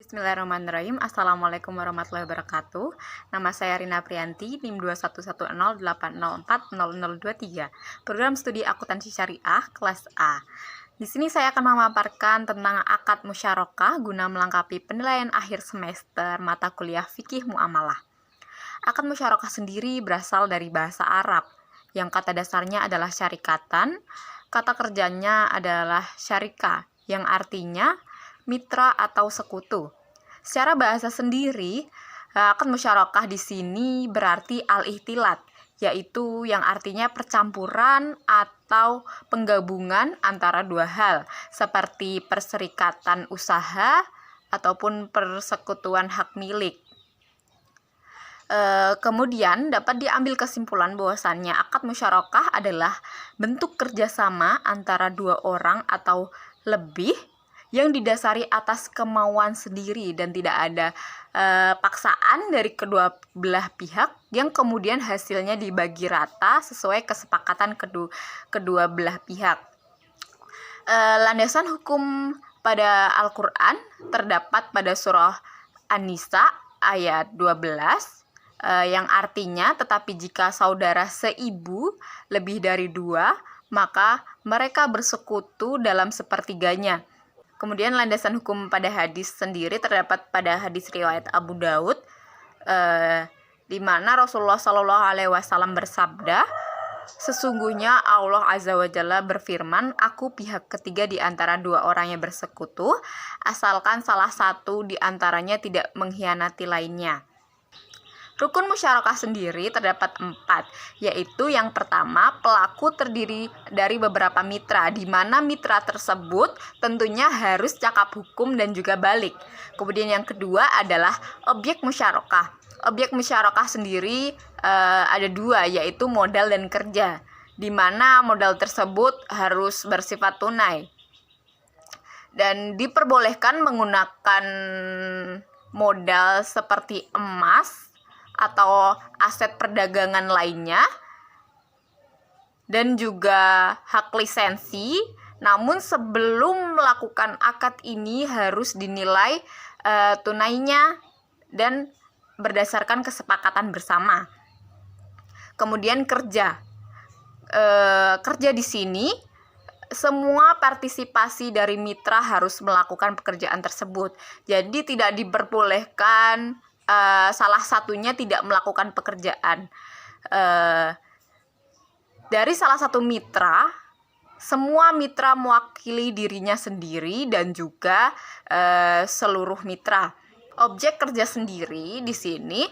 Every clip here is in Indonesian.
Bismillahirrahmanirrahim. Assalamualaikum warahmatullahi wabarakatuh. Nama saya Rina Priyanti, NIM 211080040023. Program Studi Akuntansi Syariah kelas A. Di sini saya akan memaparkan tentang akad musyarakah guna melengkapi penilaian akhir semester mata kuliah fikih muamalah. Akad musyarakah sendiri berasal dari bahasa Arab, yang kata dasarnya adalah syarikatan. Kata kerjanya adalah syarika, yang artinya mitra atau sekutu. Secara bahasa sendiri, akad musyarakah di sini berarti al-ihtilat, yaitu yang artinya percampuran atau penggabungan antara dua hal, seperti perserikatan usaha ataupun persekutuan hak milik. Kemudian dapat diambil kesimpulan bahwasannya akad musyarakah adalah bentuk kerjasama antara dua orang atau lebih yang didasari atas kemauan sendiri dan tidak ada paksaan dari kedua belah pihak, yang kemudian hasilnya dibagi rata sesuai kesepakatan kedua belah pihak. Landasan hukum pada Al-Quran terdapat pada surah An-Nisa ayat 12, yang artinya, tetapi jika saudara seibu lebih dari dua, maka mereka bersekutu dalam sepertiganya. Kemudian landasan hukum pada hadis sendiri terdapat pada hadis riwayat Abu Daud, di mana Rasulullah SAW bersabda, sesungguhnya Allah Azza wa Jalla berfirman, aku pihak ketiga di antara dua orang yang bersekutu, asalkan salah satu di antaranya tidak mengkhianati lainnya. Rukun musyarakah sendiri terdapat 4, yaitu yang pertama, pelaku terdiri dari beberapa mitra, di mana mitra tersebut tentunya harus cakap hukum dan juga balik. Kemudian yang kedua adalah objek musyarakah. Objek musyarakah sendiri ada 2, yaitu modal dan kerja, di mana modal tersebut harus bersifat tunai dan diperbolehkan menggunakan modal seperti emas atau aset perdagangan lainnya, dan juga hak lisensi. Namun sebelum melakukan akad ini harus dinilai tunainya dan berdasarkan kesepakatan bersama. Kemudian kerja di sini semua partisipasi dari mitra harus melakukan pekerjaan tersebut. Jadi tidak diperbolehkan salah satunya tidak melakukan pekerjaan. Dari salah satu mitra, semua mitra mewakili dirinya sendiri dan juga seluruh mitra. Objek kerja sendiri di sini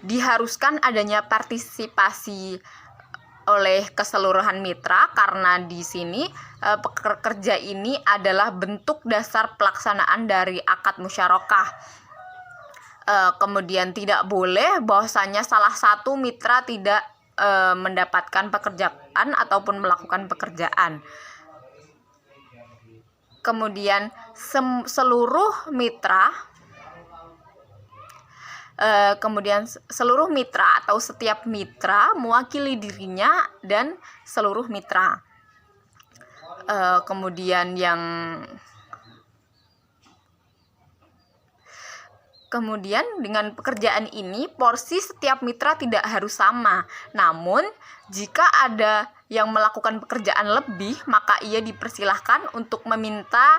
diharuskan adanya partisipasi oleh keseluruhan mitra, karena di sini pekerja ini adalah bentuk dasar pelaksanaan dari akad musyarakah. Kemudian tidak boleh bahwasanya salah satu mitra tidak mendapatkan pekerjaan ataupun melakukan pekerjaan. Kemudian seluruh mitra atau setiap mitra mewakili dirinya dan seluruh mitra. Kemudian dengan pekerjaan ini porsi setiap mitra tidak harus sama. Namun jika ada yang melakukan pekerjaan lebih, maka ia dipersilahkan untuk meminta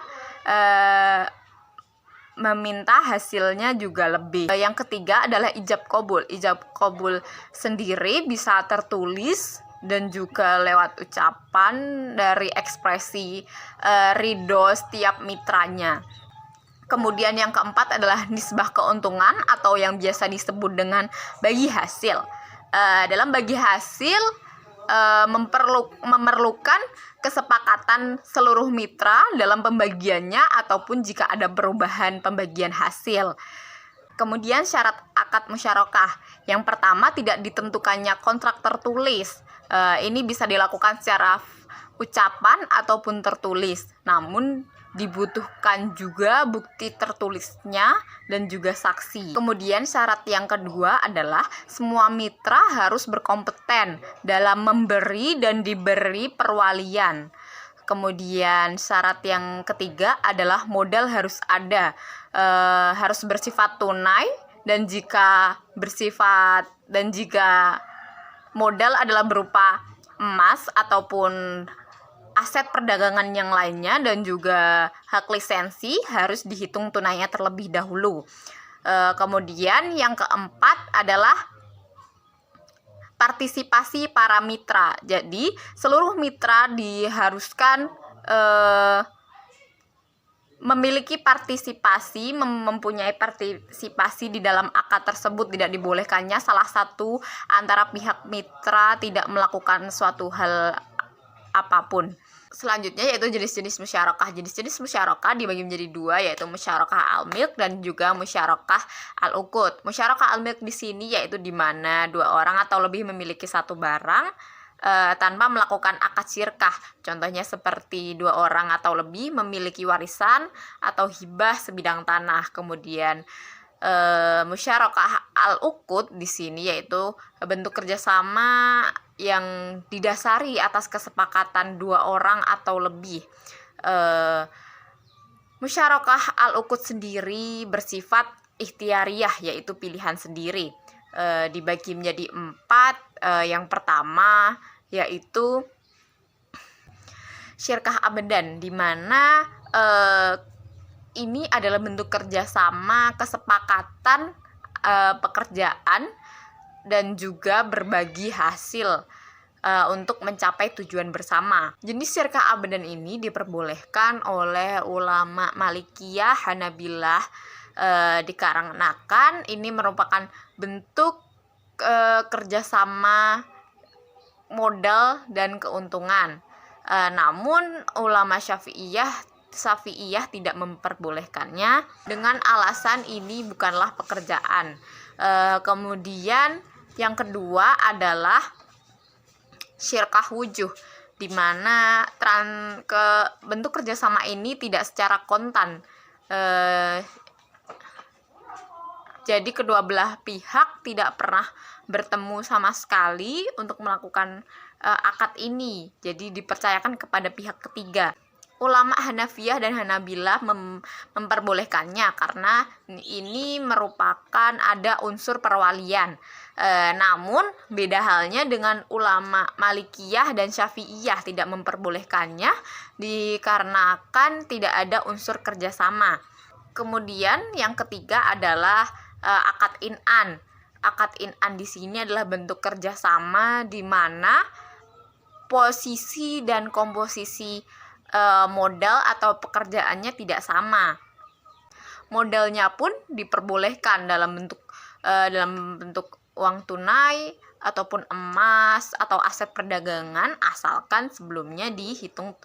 hasilnya juga lebih. Yang ketiga adalah ijab qabul. Ijab qabul sendiri bisa tertulis dan juga lewat ucapan dari ekspresi ridho setiap mitranya. Kemudian yang keempat adalah nisbah keuntungan atau yang biasa disebut dengan bagi hasil. Dalam bagi hasil memerlukan kesepakatan seluruh mitra dalam pembagiannya ataupun jika ada perubahan pembagian hasil. Kemudian syarat akad musyarakah. Yang pertama, tidak ditentukannya kontrak tertulis. Ini bisa dilakukan secara ucapan ataupun tertulis. Namun dibutuhkan juga bukti tertulisnya dan juga saksi. Kemudian syarat yang kedua adalah semua mitra harus berkompeten dalam memberi dan diberi perwalian. Kemudian syarat yang ketiga adalah modal harus ada, harus bersifat tunai, dan jika modal adalah berupa emas ataupun aset perdagangan yang lainnya dan juga hak lisensi, harus dihitung tunainya terlebih dahulu. Kemudian yang keempat adalah partisipasi para mitra. Jadi seluruh mitra diharuskan memiliki partisipasi, mempunyai partisipasi di dalam akad tersebut. Tidak dibolehkannya salah satu antara pihak mitra tidak melakukan suatu hal apapun. Selanjutnya yaitu jenis-jenis musyarakah. Jenis-jenis musyarakah dibagi menjadi dua, yaitu musyarakah al-milk dan juga musyarakah al-uqud. Musyarakah al-milk di sini yaitu di mana dua orang atau lebih memiliki satu barang tanpa melakukan akad syirkah. Contohnya seperti dua orang atau lebih memiliki warisan atau hibah sebidang tanah. Kemudian musyarakah al-uqud di sini yaitu bentuk kerjasama yang didasari atas kesepakatan dua orang atau lebih. Musyarakah al-uqud sendiri bersifat ikhtiariyah, yaitu pilihan sendiri. Dibagi menjadi 4. Yang pertama yaitu syirkah abadan, di mana ini adalah bentuk kerjasama, kesepakatan pekerjaan dan juga berbagi hasil untuk mencapai tujuan bersama. Jenis syirkah abadan ini diperbolehkan oleh ulama Malikiyah, Hanabilah, dikarenakan ini merupakan bentuk kerjasama modal dan keuntungan. Namun ulama Syafi'iyah tidak memperbolehkannya dengan alasan ini bukanlah pekerjaan. Kemudian yang kedua adalah syirkah wujuh, di mana bentuk kerjasama ini tidak secara kontan. Jadi kedua belah pihak tidak pernah bertemu sama sekali untuk melakukan akad ini. Jadi dipercayakan kepada pihak ketiga. Ulama Hanafiyah dan Hanabilah memperbolehkannya karena ini merupakan ada unsur perwalian. Namun beda halnya dengan ulama Malikiyah dan Syafi'iyah tidak memperbolehkannya dikarenakan tidak ada unsur kerjasama. Kemudian yang ketiga adalah akad in'an. Akad in'an di sini adalah bentuk kerjasama di mana posisi dan komposisi modal atau pekerjaannya tidak sama. Modalnya pun diperbolehkan dalam bentuk uang tunai ataupun emas atau aset perdagangan, asalkan sebelumnya dihitung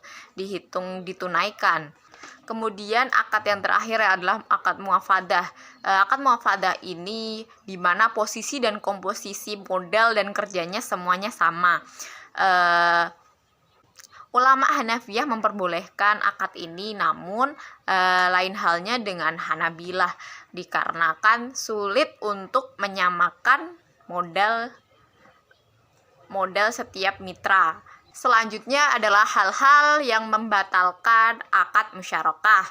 ditunaikan. Kemudian akad yang terakhir adalah akad muafadah. Akad muafadah ini di mana posisi dan komposisi modal dan kerjanya semuanya sama. Ulama Hanafiyah memperbolehkan akad ini, namun lain halnya dengan Hanabilah dikarenakan sulit untuk menyamakan modal setiap mitra. Selanjutnya adalah hal-hal yang membatalkan akad musyarakah.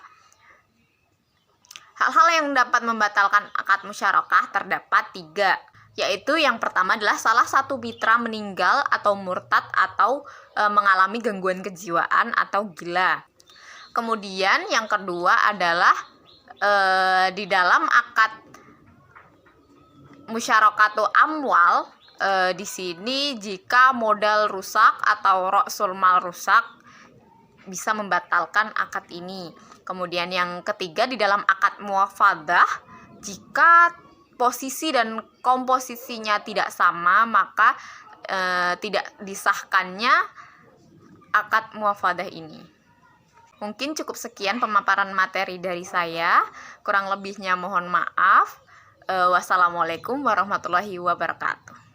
Hal-hal yang dapat membatalkan akad musyarakah terdapat 3, yaitu yang pertama adalah salah satu mitra meninggal atau murtad atau mengalami gangguan kejiwaan atau gila. Kemudian yang kedua adalah di dalam akad musyarakatu amwal, di sini jika modal rusak atau ra'sul mal rusak bisa membatalkan akad ini. Kemudian yang ketiga di dalam akad muafadah, jika posisi dan komposisinya tidak sama maka tidak disahkannya akad muafadah ini. Mungkin cukup sekian pemaparan materi dari saya. Kurang lebihnya mohon maaf. Wassalamualaikum warahmatullahi wabarakatuh.